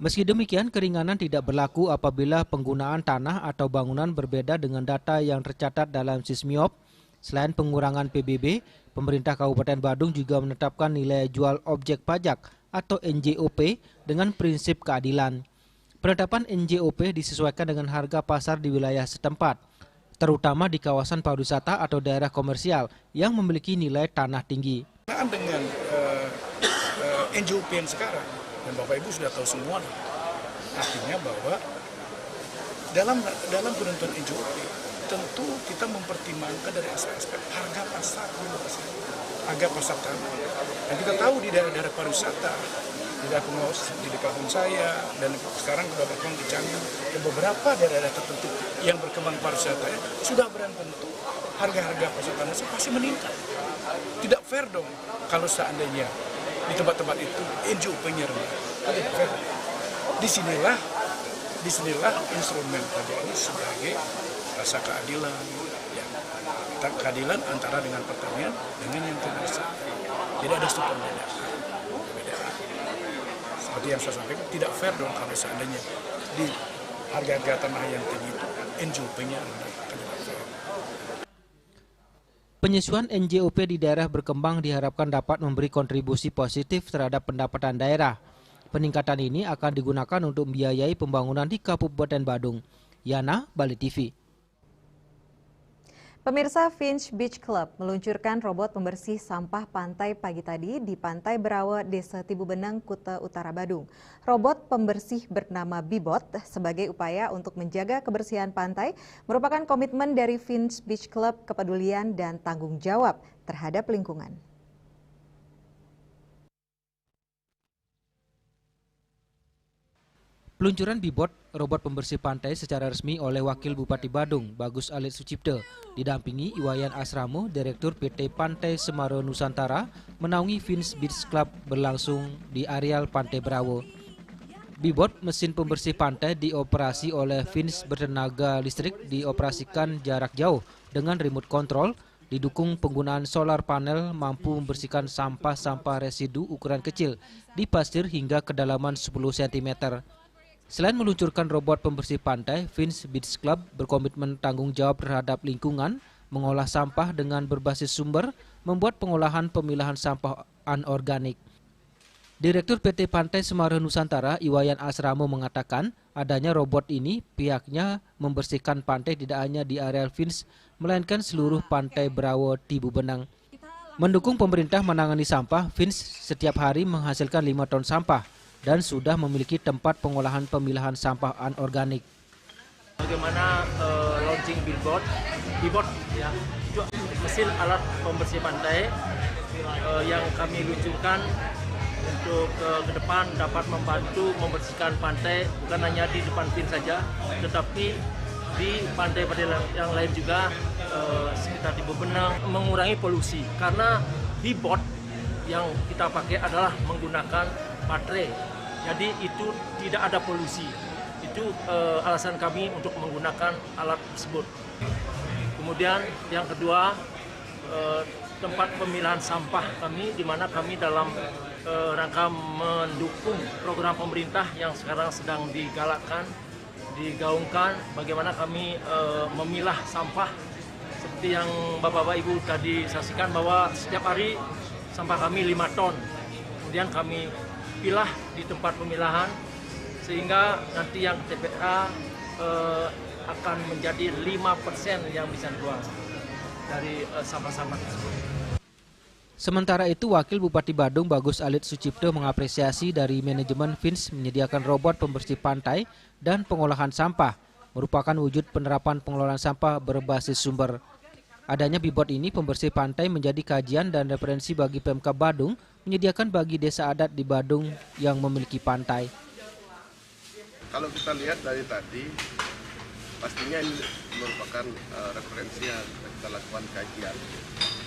Meski demikian, keringanan tidak berlaku apabila penggunaan tanah atau bangunan berbeda dengan data yang tercatat dalam SISMIOP. Selain pengurangan PBB, pemerintah Kabupaten Badung juga menetapkan nilai jual objek pajak atau NJOP dengan prinsip keadilan. Penetapan NJOP disesuaikan dengan harga pasar di wilayah setempat, terutama di kawasan pariwisata atau daerah komersial yang memiliki nilai tanah tinggi. Dengan NJOP yang sekarang, dan Bapak Ibu sudah tahu semua, artinya bahwa dalam penentuan NJOP tentu kita mempertimbangkan dari aspek harga pasar, harga pasar tanah. Dan kita tahu di daerah-daerah pariwisata, di kampung saya, dan sekarang sudah berkembang di Canggu, dan beberapa daerah tertentu yang berkembang pariwisata sudah barang tentu harga-harga pasar tanah pasti meningkat. Tidak fair dong kalau seandainya di tempat-tempat itu NJOP-nya rendah. Tidak fair. Disinilah instrumen pajak ini sebagai rasa keadilan, ya. Keadilan antara dengan pertanian dengan yang komersial. Tidak ada perbedaan. Seperti yang saya sampaikan, tidak fair dong kalau seandainya di harga-harga tanah yang tinggi itu NJOP-nya rendah. Penyesuaian NJOP di daerah berkembang diharapkan dapat memberi kontribusi positif terhadap pendapatan daerah. Peningkatan ini akan digunakan untuk membiayai pembangunan di Kabupaten Badung. Yana, Bali TV. Pemirsa, Finch Beach Club meluncurkan robot pembersih sampah pantai pagi tadi di Pantai Berawa, Desa Tibubenang, Kuta Utara, Badung. Robot pembersih bernama Bibot sebagai upaya untuk menjaga kebersihan pantai merupakan komitmen dari Finch Beach Club, kepedulian dan tanggung jawab terhadap lingkungan. Peluncuran Bibot, robot pembersih pantai secara resmi oleh Wakil Bupati Badung, Bagus Alit Sucipto, didampingi Iwayan Asramo, Direktur PT Pantai Semaro Nusantara, menaungi Finch Beach Club berlangsung di areal Pantai Berawa. Bibot, mesin pembersih pantai dioperasi oleh Finch bertenaga listrik, dioperasikan jarak jauh dengan remote control, didukung penggunaan solar panel mampu membersihkan sampah-sampah residu ukuran kecil di pasir hingga kedalaman 10 cm. Selain meluncurkan robot pembersih pantai, Finch Beach Club berkomitmen tanggung jawab terhadap lingkungan, mengolah sampah dengan berbasis sumber, membuat pengolahan pemilahan sampah anorganik. Direktur PT Pantai Semaro Nusantara, Iwayan Asramo mengatakan, adanya robot ini pihaknya membersihkan pantai tidak hanya di areal Finch, melainkan seluruh Pantai Berawa Tibubenang. Mendukung pemerintah menangani sampah, Finch setiap hari menghasilkan 5 ton sampah dan sudah memiliki tempat pengolahan pemilahan sampah anorganik. Bagaimana launching Bibot ya, itu mesin alat pembersih pantai yang kami luncurkan untuk ke depan dapat membantu membersihkan pantai bukan hanya di depan Finch saja, tetapi di pantai-pantai yang lain juga sekitar Tibubenang, mengurangi polusi karena Bibot yang kita pakai adalah menggunakan baterai. Jadi itu tidak ada polusi. Itu alasan kami untuk menggunakan alat tersebut. Kemudian yang kedua, tempat pemilahan sampah kami, di mana kami dalam rangka mendukung program pemerintah yang sekarang sedang digaungkan, bagaimana kami memilah sampah. Seperti yang Bapak-Bapak Ibu tadi saksikan bahwa setiap hari sampah kami 5 ton. Kemudian kami dipilah di tempat pemilahan, sehingga nanti yang TPA akan menjadi 5% yang bisa dibuang dari sampah-sampah tersebut. Sementara itu, Wakil Bupati Badung Bagus Alit Sucipto mengapresiasi dari manajemen Fins menyediakan robot pembersih pantai dan pengolahan sampah, merupakan wujud penerapan pengelolaan sampah berbasis sumber. Adanya bibot ini pembersih pantai menjadi kajian dan referensi bagi Pemkab Badung menyediakan bagi desa adat di Badung yang memiliki pantai. Kalau kita lihat dari tadi, pastinya ini merupakan referensi yang kita lakukan kajian.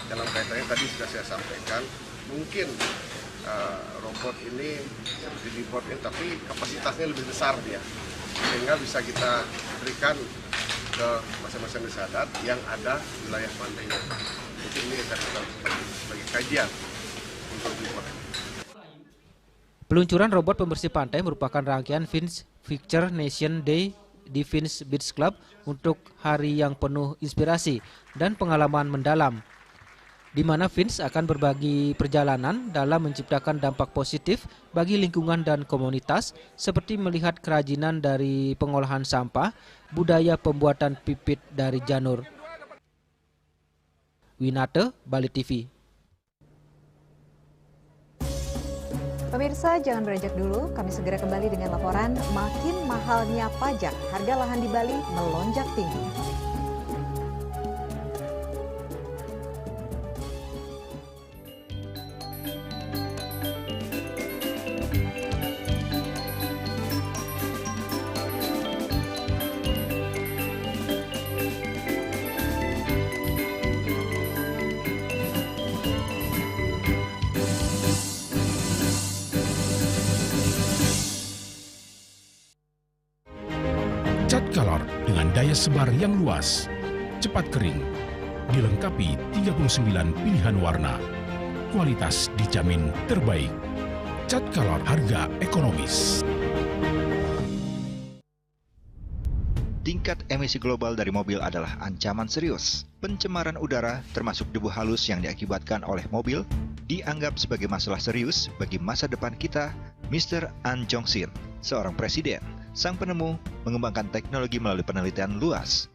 Dalam kaitannya tadi sudah saya sampaikan, mungkin robot ini seperti bibot ini, tapi kapasitasnya lebih besar dia, sehingga bisa kita berikan ke masing-masing desa adat yang ada wilayah pantainya. Mungkin ini akan kita sebagai kajian untuk bibot. Peluncuran robot pembersih pantai merupakan rangkaian Fins Future Nation Day di Fins Beach Club untuk hari yang penuh inspirasi dan pengalaman mendalam, di mana Fins akan berbagi perjalanan dalam menciptakan dampak positif bagi lingkungan dan komunitas, seperti melihat kerajinan dari pengolahan sampah, budaya pembuatan pipit dari janur. Winate, Bali TV. Pemirsa, jangan beranjak dulu, kami segera kembali dengan laporan makin mahalnya pajak, harga lahan di Bali melonjak tinggi. Cat color dengan daya sebar yang luas, cepat kering, dilengkapi 39 pilihan warna. Kualitas dijamin terbaik. Cat color harga ekonomis. Tingkat emisi global dari mobil adalah ancaman serius. Pencemaran udara termasuk debu halus yang diakibatkan oleh mobil dianggap sebagai masalah serius bagi masa depan kita. Mr. An Jong-sin, seorang presiden, sang penemu, mengembangkan teknologi melalui penelitian luas.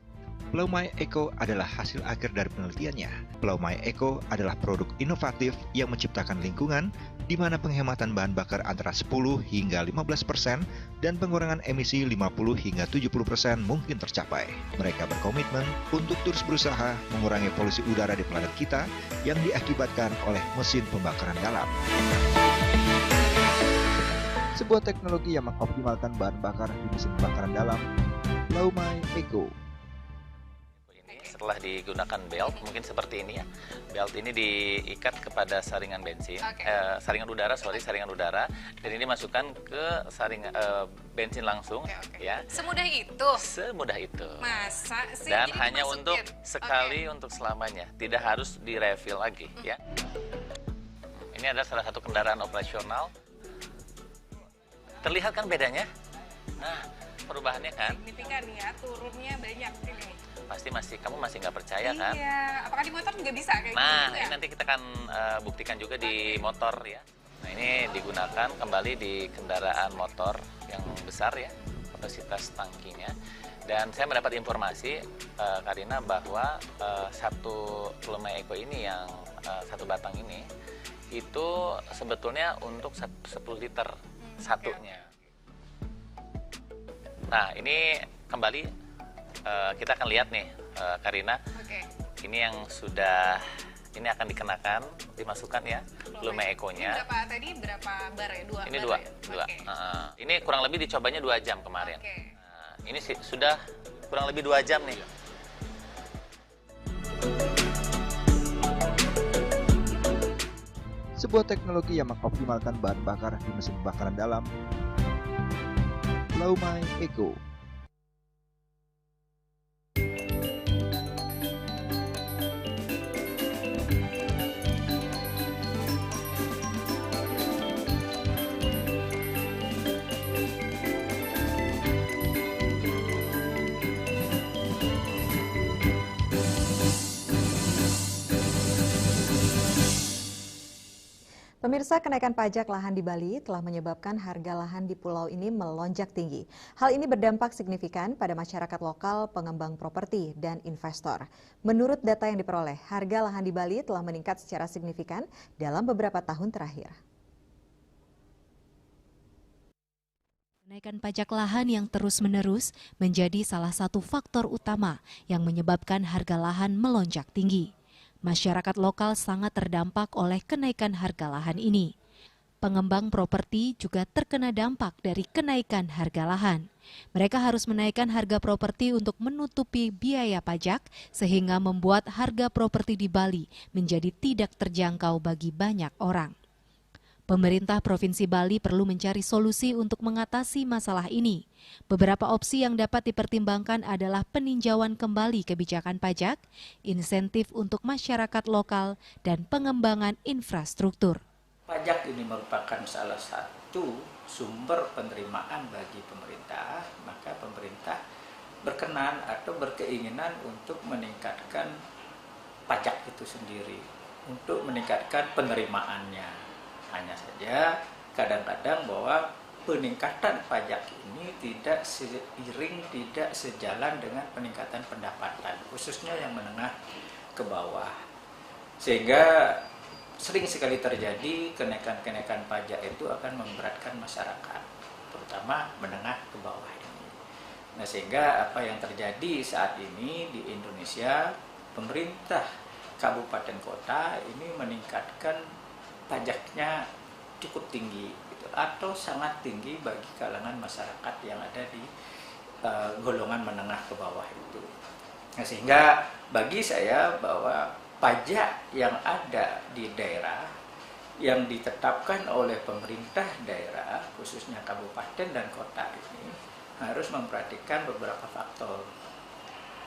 Plaumai Eco adalah hasil akhir dari penelitiannya. Plaumai Eco adalah produk inovatif yang menciptakan lingkungan di mana penghematan bahan bakar antara 10 hingga 15% dan pengurangan emisi 50 hingga 70% mungkin tercapai. Mereka berkomitmen untuk terus berusaha mengurangi polusi udara di planet kita yang diakibatkan oleh mesin pembakaran dalam. Sebuah teknologi yang mengoptimalkan bahan bakar di mesin pembakaran dalam, Plaumai Eco. Setelah digunakan belt, mungkin seperti ini ya. Belt ini diikat kepada saringan bensin, saringan udara, dan ini masukkan ke saringan bensin langsung, ya. Semudah itu? Semudah itu. Masa sih? Dan jadi hanya dimasukin? untuk sekali, untuk selamanya, tidak harus direfill lagi, ya. Ini adalah salah satu kendaraan operasional. Terlihat kan bedanya? Nah, perubahannya kan? Signifikan ya, turunnya banyak ini. Kamu masih nggak percaya kan? Iya, apakah di motor juga bisa kayak gitu? Nah, ini nanti kita akan buktikan juga di motor ya. Nah, ini digunakan kembali di kendaraan motor yang besar ya, kapasitas tangkinya. Dan saya mendapat informasi, Karina, bahwa satu Plaumai Eco ini yang satu batang ini, itu sebetulnya untuk 10 liter satunya. Nah, ini kembali kita akan lihat nih, Karina. Ini yang sudah, ini akan dikenakan, dimasukkan ya, Plaumai Eco-nya. Ini berapa bar ya? Ini dua. Ini kurang lebih dicobanya 2 jam kemarin. Nah, ini sudah kurang lebih 2 jam nih. Sebuah teknologi yang mengoptimalkan bahan bakar di mesin pembakaran dalam, Plaumai Eco. Pemirsa, kenaikan pajak lahan di Bali telah menyebabkan harga lahan di pulau ini melonjak tinggi. Hal ini berdampak signifikan pada masyarakat lokal, pengembang properti, dan investor. Menurut data yang diperoleh, harga lahan di Bali telah meningkat secara signifikan dalam beberapa tahun terakhir. Kenaikan pajak lahan yang terus-menerus menjadi salah satu faktor utama yang menyebabkan harga lahan melonjak tinggi. Masyarakat lokal sangat terdampak oleh kenaikan harga lahan ini. Pengembang properti juga terkena dampak dari kenaikan harga lahan. Mereka harus menaikkan harga properti untuk menutupi biaya pajak sehingga membuat harga properti di Bali menjadi tidak terjangkau bagi banyak orang. Pemerintah Provinsi Bali perlu mencari solusi untuk mengatasi masalah ini. Beberapa opsi yang dapat dipertimbangkan adalah peninjauan kembali kebijakan pajak, insentif untuk masyarakat lokal, dan pengembangan infrastruktur. Pajak ini merupakan salah satu sumber penerimaan bagi pemerintah, maka pemerintah berkenan atau berkeinginan untuk meningkatkan pajak itu sendiri, untuk meningkatkan penerimaannya. Hanya saja kadang-kadang bahwa peningkatan pajak ini tidak seiring, tidak sejalan dengan peningkatan pendapatan, khususnya yang menengah ke bawah. Sehingga sering sekali terjadi kenaikan-kenaikan pajak itu akan memberatkan masyarakat, terutama menengah ke bawah ini. Nah, sehingga apa yang terjadi saat ini di Indonesia, pemerintah kabupaten kota ini meningkatkan pajaknya cukup tinggi gitu, atau sangat tinggi bagi kalangan masyarakat yang ada di golongan menengah ke bawah itu. Nah, sehingga bagi saya bahwa pajak yang ada di daerah yang ditetapkan oleh pemerintah daerah, khususnya kabupaten dan kota ini, harus memperhatikan beberapa faktor.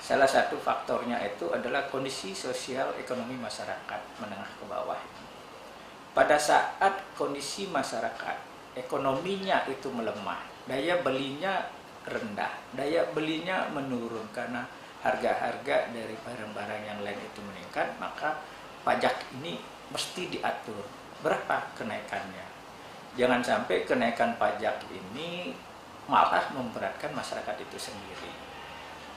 Salah satu faktornya itu adalah kondisi sosial ekonomi masyarakat menengah ke bawah ini. Pada saat kondisi masyarakat ekonominya itu melemah, daya belinya rendah, daya belinya menurun karena harga-harga dari barang-barang yang lain itu meningkat, maka pajak ini mesti diatur. Berapa kenaikannya? Jangan sampai kenaikan pajak ini malah memberatkan masyarakat itu sendiri.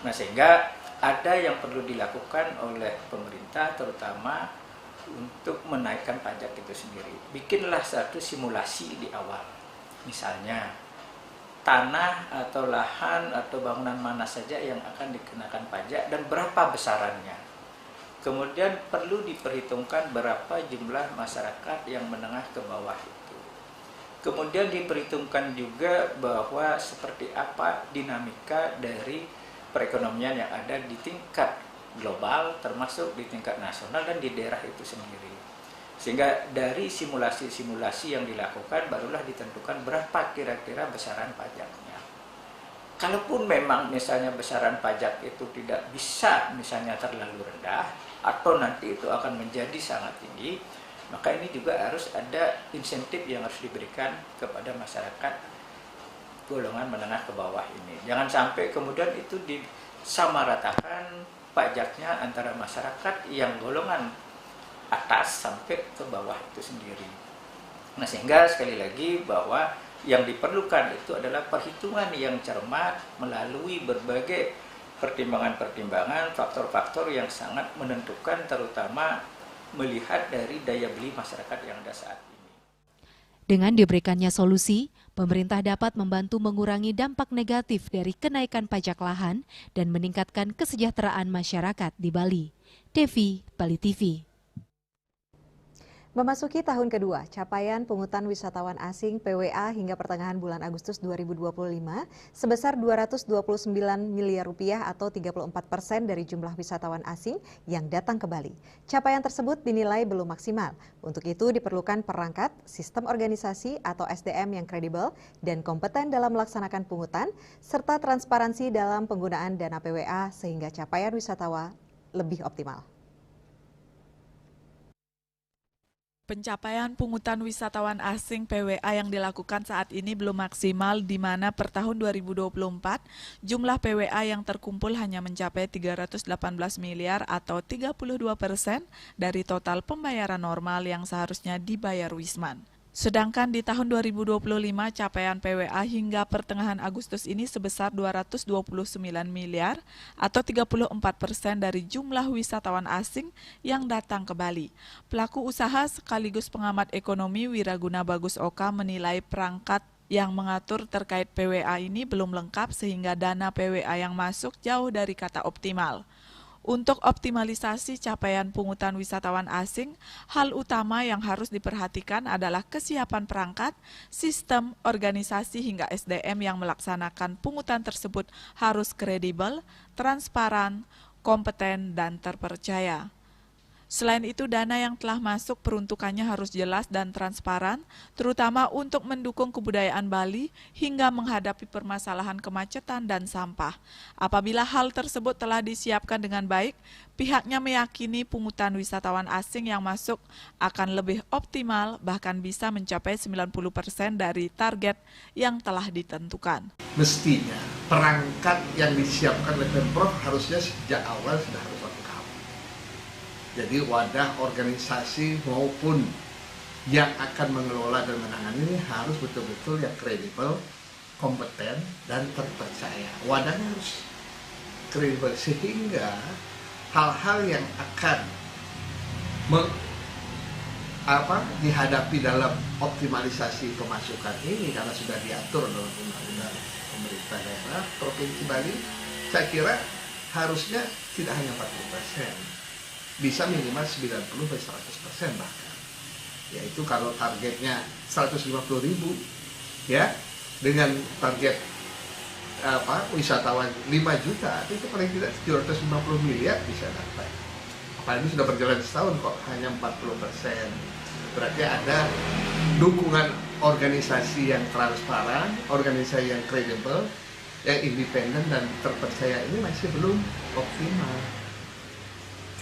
Nah, sehingga ada yang perlu dilakukan oleh pemerintah, terutama untuk menaikkan pajak itu sendiri. Bikinlah satu simulasi di awal. Misalnya, tanah atau lahan atau bangunan mana saja yang akan dikenakan pajak dan berapa besarannya. Kemudian perlu diperhitungkan berapa jumlah masyarakat yang menengah ke bawah itu. Kemudian diperhitungkan juga bahwa seperti apa dinamika dari perekonomian yang ada di tingkat global, termasuk di tingkat nasional dan di daerah itu sendiri. Sehingga dari simulasi-simulasi yang dilakukan barulah ditentukan berapa kira-kira besaran pajaknya. Kalaupun memang misalnya besaran pajak itu tidak bisa misalnya terlalu rendah atau nanti itu akan menjadi sangat tinggi, maka ini juga harus ada insentif yang harus diberikan kepada masyarakat golongan menengah ke bawah ini. Jangan sampai kemudian itu disamaratakan pajaknya antara masyarakat yang golongan atas sampai ke bawah itu sendiri. Nah, sehingga sekali lagi bahwa yang diperlukan itu adalah perhitungan yang cermat melalui berbagai pertimbangan-pertimbangan, faktor-faktor yang sangat menentukan, terutama melihat dari daya beli masyarakat yang ada saat ini. Dengan diberikannya solusi, pemerintah dapat membantu mengurangi dampak negatif dari kenaikan pajak lahan dan meningkatkan kesejahteraan masyarakat di Bali. Devi, Bali TV. Memasuki tahun kedua, capaian pungutan wisatawan asing PWA hingga pertengahan bulan Agustus 2025 sebesar 229 miliar rupiah atau 34% dari jumlah wisatawan asing yang datang ke Bali. Capaian tersebut dinilai belum maksimal. Untuk itu diperlukan perangkat, sistem organisasi atau SDM yang kredibel dan kompeten dalam melaksanakan pungutan, serta transparansi dalam penggunaan dana PWA sehingga capaian wisatawan lebih optimal. Pencapaian pungutan wisatawan asing PWA yang dilakukan saat ini belum maksimal, di mana per tahun 2024 jumlah PWA yang terkumpul hanya mencapai 318 miliar atau 32% dari total pembayaran normal yang seharusnya dibayar Wisman. Sedangkan di tahun 2025 capaian PWA hingga pertengahan Agustus ini sebesar 229 miliar atau 34% dari jumlah wisatawan asing yang datang ke Bali. Pelaku usaha sekaligus pengamat ekonomi Wiraguna Bagus Oka menilai perangkat yang mengatur terkait PWA ini belum lengkap sehingga dana PWA yang masuk jauh dari kata optimal. Untuk optimalisasi capaian pungutan wisatawan asing, hal utama yang harus diperhatikan adalah kesiapan perangkat, sistem, organisasi hingga SDM yang melaksanakan pungutan tersebut harus kredibel, transparan, kompeten, dan terpercaya. Selain itu, dana yang telah masuk peruntukannya harus jelas dan transparan, terutama untuk mendukung kebudayaan Bali hingga menghadapi permasalahan kemacetan dan sampah. Apabila hal tersebut telah disiapkan dengan baik, pihaknya meyakini pungutan wisatawan asing yang masuk akan lebih optimal, bahkan bisa mencapai 90% dari target yang telah ditentukan. Mestinya perangkat yang disiapkan oleh Pemprov harusnya sejak awal sudah harus lengkap. Jadi wadah organisasi maupun yang akan mengelola dan menangani ini harus betul-betul yang kredibel, kompeten, dan terpercaya. Wadahnya harus kredibel sehingga hal-hal yang akan dihadapi dalam optimalisasi pemasukan ini karena sudah diatur dalam undang-undang pemerintah daerah Provinsi Bali, saya kira harusnya tidak hanya 40%. Bisa minimal 90-100% bahkan. Yaitu kalau targetnya 150.000 ya, dengan target wisatawan 5 juta, itu paling tidak 750 miliar bisa dapat. Apalagi sudah berjalan setahun kok hanya 40%. Berarti ada dukungan organisasi yang transparan, organisasi yang kredibel, yang independen dan terpercaya ini masih belum optimal.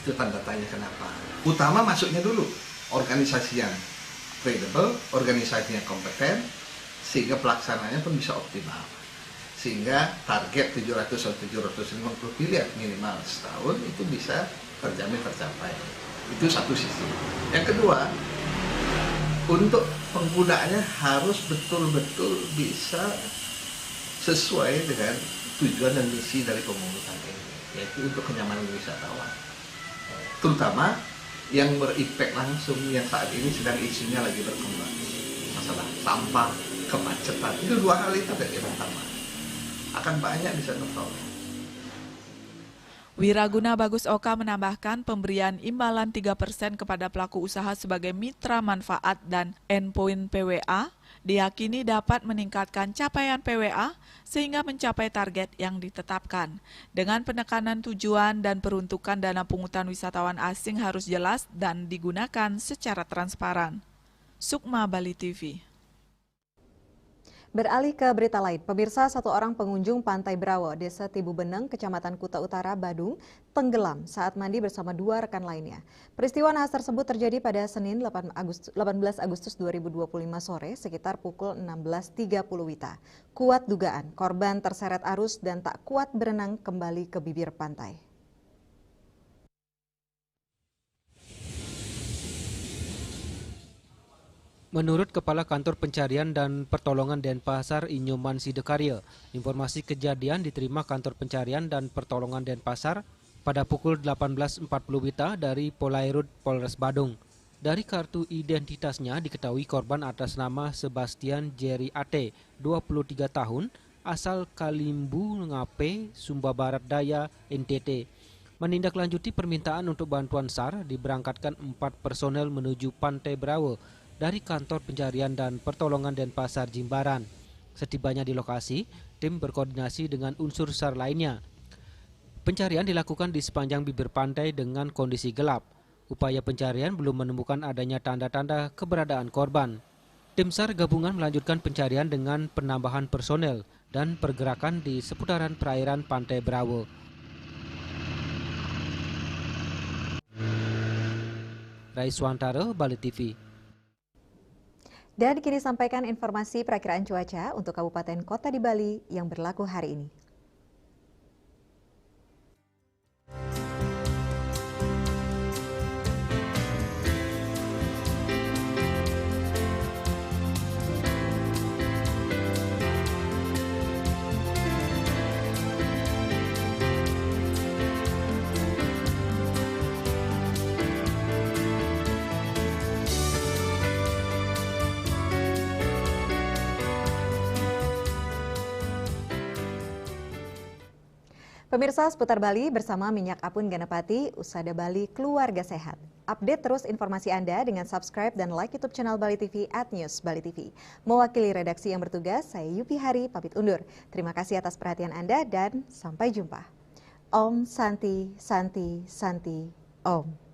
Itu tanda tanya kenapa. Utama masuknya dulu organisasi yang kredibel, organisasi yang kompeten, sehingga pelaksananya pun bisa optimal. Sehingga target 700-750 miliar minimal setahun itu bisa terjamin tercapai. Itu satu sisi. Yang kedua, untuk penggunaannya harus betul-betul bisa sesuai dengan tujuan dan misi dari pemungutan ini, yaitu untuk kenyamanan wisatawan. Terutama yang berimpact langsung yang saat ini sedang isunya lagi berkembang, masalah sampah, kemacetan. Itu dua hal itu yang pertama akan banyak bisa tertolong. Wiraguna Bagus Oka menambahkan pemberian imbalan 3% kepada pelaku usaha sebagai mitra manfaat dan endpoint PWA diyakini dapat meningkatkan capaian PWA sehingga mencapai target yang ditetapkan. Dengan penekanan tujuan dan peruntukan dana pungutan wisatawan asing harus jelas dan digunakan secara transparan. Sukma, Bali TV. Beralih ke berita lain, pemirsa, satu orang pengunjung Pantai Brawo, Desa Tibu Beneng, Kecamatan Kuta Utara, Badung, tenggelam saat mandi bersama dua rekan lainnya. Peristiwa naas tersebut terjadi pada Senin 18 Agustus 2025 sore sekitar pukul 16.30 WITA. Kuat dugaan korban terseret arus dan tak kuat berenang kembali ke bibir pantai. Menurut Kepala Kantor Pencarian dan Pertolongan Denpasar Inyoman Sidekarya, informasi kejadian diterima Kantor Pencarian dan Pertolongan Denpasar pada pukul 18.40 WITA dari Polairut Polres Badung. Dari kartu identitasnya diketahui korban atas nama Sebastian Jerry Ate, 23 tahun, asal Kalimbu Ngape, Sumba Barat Daya, NTT. Menindaklanjuti permintaan untuk bantuan SAR, diberangkatkan 4 personel menuju Pantai Brawo dari Kantor Pencarian dan Pertolongan Denpasar Jimbaran. Setibanya di lokasi, tim berkoordinasi dengan unsur SAR lainnya. Pencarian dilakukan di sepanjang bibir pantai dengan kondisi gelap. Upaya pencarian belum menemukan adanya tanda-tanda keberadaan korban. Tim SAR gabungan melanjutkan pencarian dengan penambahan personel dan pergerakan di seputaran perairan Pantai Brawo. Raiswantara, Bali TV. Dan kini sampaikan informasi perakiraan cuaca untuk kabupaten kota di Bali yang berlaku hari ini. Pemirsa seputar Bali bersama Minyak Apun Ganapati, Usada Bali Keluarga Sehat. Update terus informasi Anda dengan subscribe dan like YouTube channel Bali TV @newsbalitv. Mewakili redaksi yang bertugas, saya Yupi Hari pamit undur. Terima kasih atas perhatian Anda dan sampai jumpa. Om Santi, Santi, Santi, Om.